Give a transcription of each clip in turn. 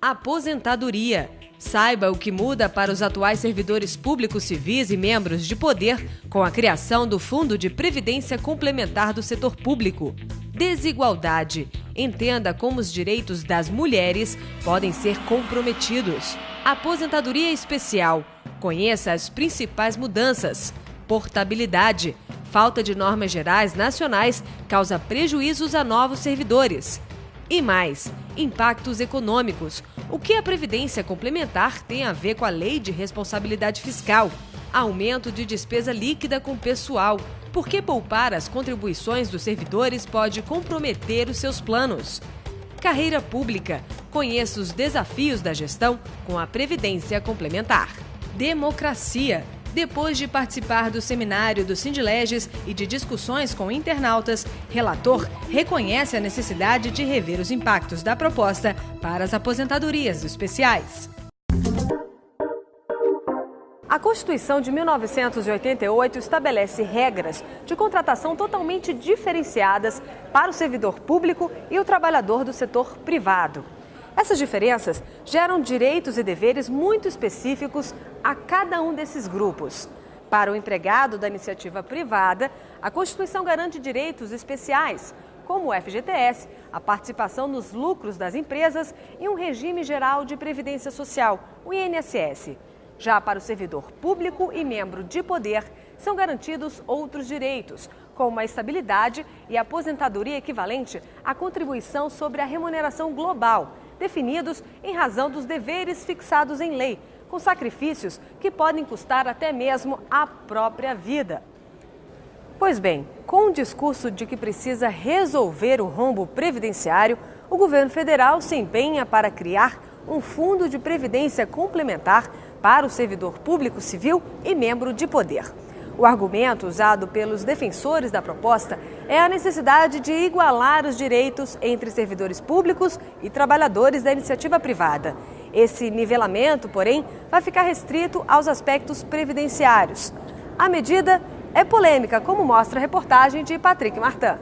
Aposentadoria. Saiba o que muda para os atuais servidores públicos civis e membros de poder com a criação do Fundo de Previdência Complementar do Setor Público. Desigualdade. Entenda como os direitos das mulheres podem ser comprometidos. Aposentadoria especial. Conheça as principais mudanças. Portabilidade. Falta de normas gerais nacionais causa prejuízos a novos servidores. E mais, impactos econômicos. O que a Previdência Complementar tem a ver com a Lei de Responsabilidade Fiscal? Aumento de despesa líquida com pessoal. Por que poupar as contribuições dos servidores pode comprometer os seus planos? Carreira pública. Conheça os desafios da gestão com a Previdência Complementar. Democracia. Depois de participar do seminário do Sindileges e de discussões com internautas, relator reconhece a necessidade de rever os impactos da proposta para as aposentadorias especiais. A Constituição de 1988 estabelece regras de contratação totalmente diferenciadas para o servidor público e o trabalhador do setor privado. Essas diferenças geram direitos e deveres muito específicos a cada um desses grupos. Para o empregado da iniciativa privada, a Constituição garante direitos especiais, como o FGTS, a participação nos lucros das empresas e um regime geral de previdência social, o INSS. Já para o servidor público e membro de poder, são garantidos outros direitos, como a estabilidade e a aposentadoria equivalente à contribuição sobre a remuneração global, definidos em razão dos deveres fixados em lei, com sacrifícios que podem custar até mesmo a própria vida. Pois bem, com o discurso de que precisa resolver o rombo previdenciário, o governo federal se empenha para criar um fundo de previdência complementar para o servidor público civil e membro de poder. O argumento usado pelos defensores da proposta é a necessidade de igualar os direitos entre servidores públicos e trabalhadores da iniciativa privada. Esse nivelamento, porém, vai ficar restrito aos aspectos previdenciários. A medida é polêmica, como mostra a reportagem de Patrick Martin.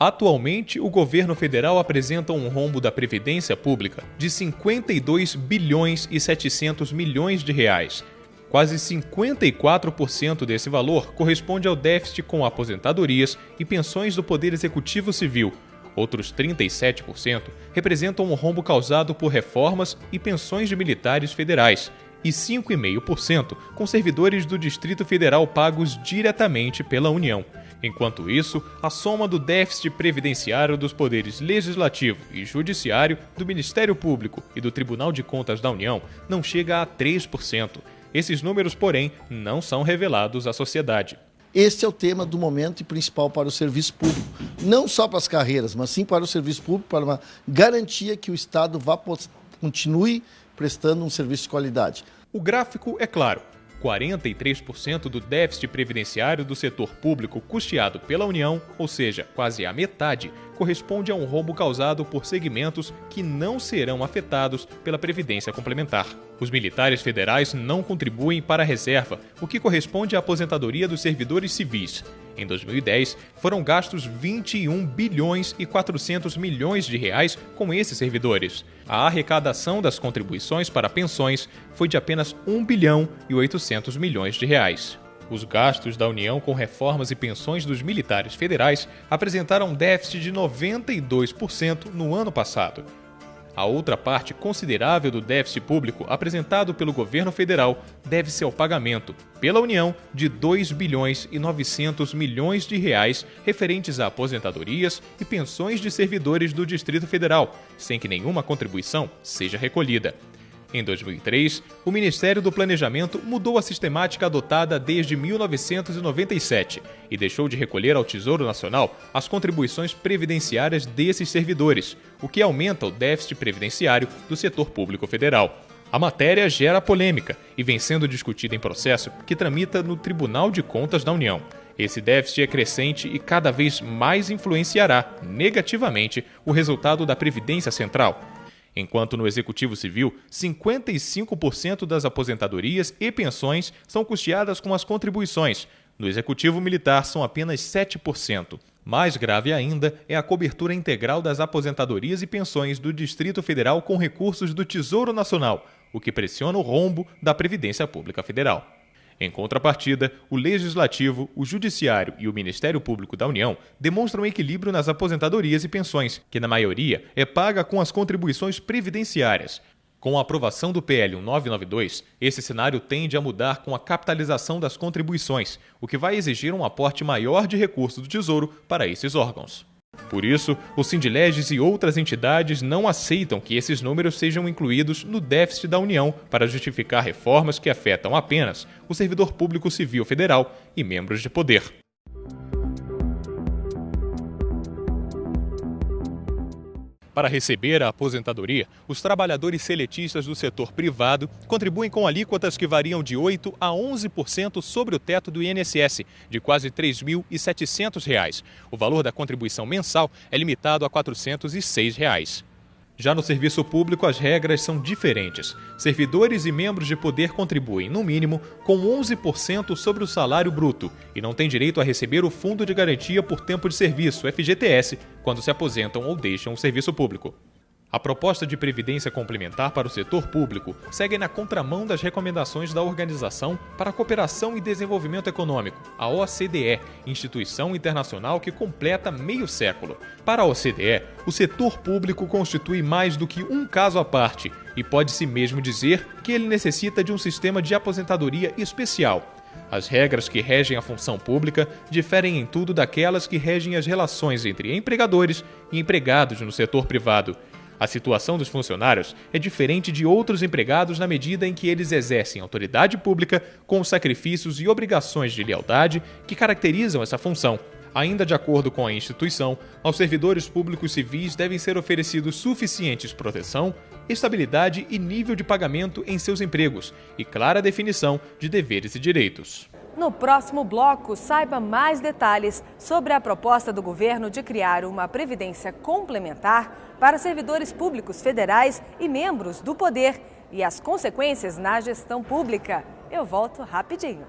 Atualmente, o governo federal apresenta um rombo da Previdência Pública de 52 bilhões e 700 milhões de reais. Quase 54% desse valor corresponde ao déficit com aposentadorias e pensões do Poder Executivo Civil. Outros 37% representam um rombo causado por reformas e pensões de militares federais, e 5,5% com servidores do Distrito Federal pagos diretamente pela União. Enquanto isso, a soma do déficit previdenciário dos poderes Legislativo e Judiciário, do Ministério Público e do Tribunal de Contas da União não chega a 3%. Esses números, porém, não são revelados à sociedade. Este é o tema do momento e principal para o serviço público. Não só para as carreiras, mas sim para o serviço público, para uma garantia que o Estado continue prestando um serviço de qualidade. O gráfico é claro. 43% do déficit previdenciário do setor público custeado pela União, ou seja, quase a metade, corresponde a um rombo causado por segmentos que não serão afetados pela Previdência Complementar. Os militares federais não contribuem para a reserva, o que corresponde à aposentadoria dos servidores civis. Em 2010, foram gastos 21 bilhões e 400 milhões de reais com esses servidores. A arrecadação das contribuições para pensões foi de apenas 1 bilhão e 800 milhões de reais. Os gastos da União com reformas e pensões dos militares federais apresentaram um déficit de 92% no ano passado. A outra parte considerável do déficit público apresentado pelo governo federal deve-se ao pagamento, pela União, de 2 bilhões e 900 milhões de reais referentes a aposentadorias e pensões de servidores do Distrito Federal, sem que nenhuma contribuição seja recolhida. Em 2003, o Ministério do Planejamento mudou a sistemática adotada desde 1997 e deixou de recolher ao Tesouro Nacional as contribuições previdenciárias desses servidores, o que aumenta o déficit previdenciário do setor público federal. A matéria gera polêmica e vem sendo discutida em processo que tramita no Tribunal de Contas da União. Esse déficit é crescente e cada vez mais influenciará negativamente o resultado da Previdência Central. Enquanto no Executivo Civil, 55% das aposentadorias e pensões são custeadas com as contribuições. No Executivo Militar são apenas 7%. Mais grave ainda é a cobertura integral das aposentadorias e pensões do Distrito Federal com recursos do Tesouro Nacional, o que pressiona o rombo da Previdência Pública Federal. Em contrapartida, o Legislativo, o Judiciário e o Ministério Público da União demonstram equilíbrio nas aposentadorias e pensões, que na maioria é paga com as contribuições previdenciárias. Com a aprovação do PL 1992, esse cenário tende a mudar com a capitalização das contribuições, o que vai exigir um aporte maior de recursos do Tesouro para esses órgãos. Por isso, o Sindileges e outras entidades não aceitam que esses números sejam incluídos no déficit da União para justificar reformas que afetam apenas o servidor público civil federal e membros de poder. Para receber a aposentadoria, os trabalhadores seletistas do setor privado contribuem com alíquotas que variam de 8% a 11% sobre o teto do INSS, de quase R$ 3.700. O valor da contribuição mensal é limitado a R$ 406. Já no serviço público, as regras são diferentes. Servidores e membros de poder contribuem, no mínimo, com 11% sobre o salário bruto e não têm direito a receber o Fundo de Garantia por Tempo de Serviço, FGTS, quando se aposentam ou deixam o serviço público. A proposta de previdência complementar para o setor público segue na contramão das recomendações da Organização para a Cooperação e Desenvolvimento Econômico, a OCDE, instituição internacional que completa meio século. Para a OCDE, o setor público constitui mais do que um caso à parte e pode-se mesmo dizer que ele necessita de um sistema de aposentadoria especial. As regras que regem a função pública diferem em tudo daquelas que regem as relações entre empregadores e empregados no setor privado. A situação dos funcionários é diferente de outros empregados na medida em que eles exercem autoridade pública com os sacrifícios e obrigações de lealdade que caracterizam essa função. Ainda de acordo com a instituição, aos servidores públicos civis devem ser oferecidos suficientes proteção, estabilidade e nível de pagamento em seus empregos e clara definição de deveres e direitos. No próximo bloco, saiba mais detalhes sobre a proposta do governo de criar uma previdência complementar para servidores públicos federais e membros do poder e as consequências na gestão pública. Eu volto rapidinho.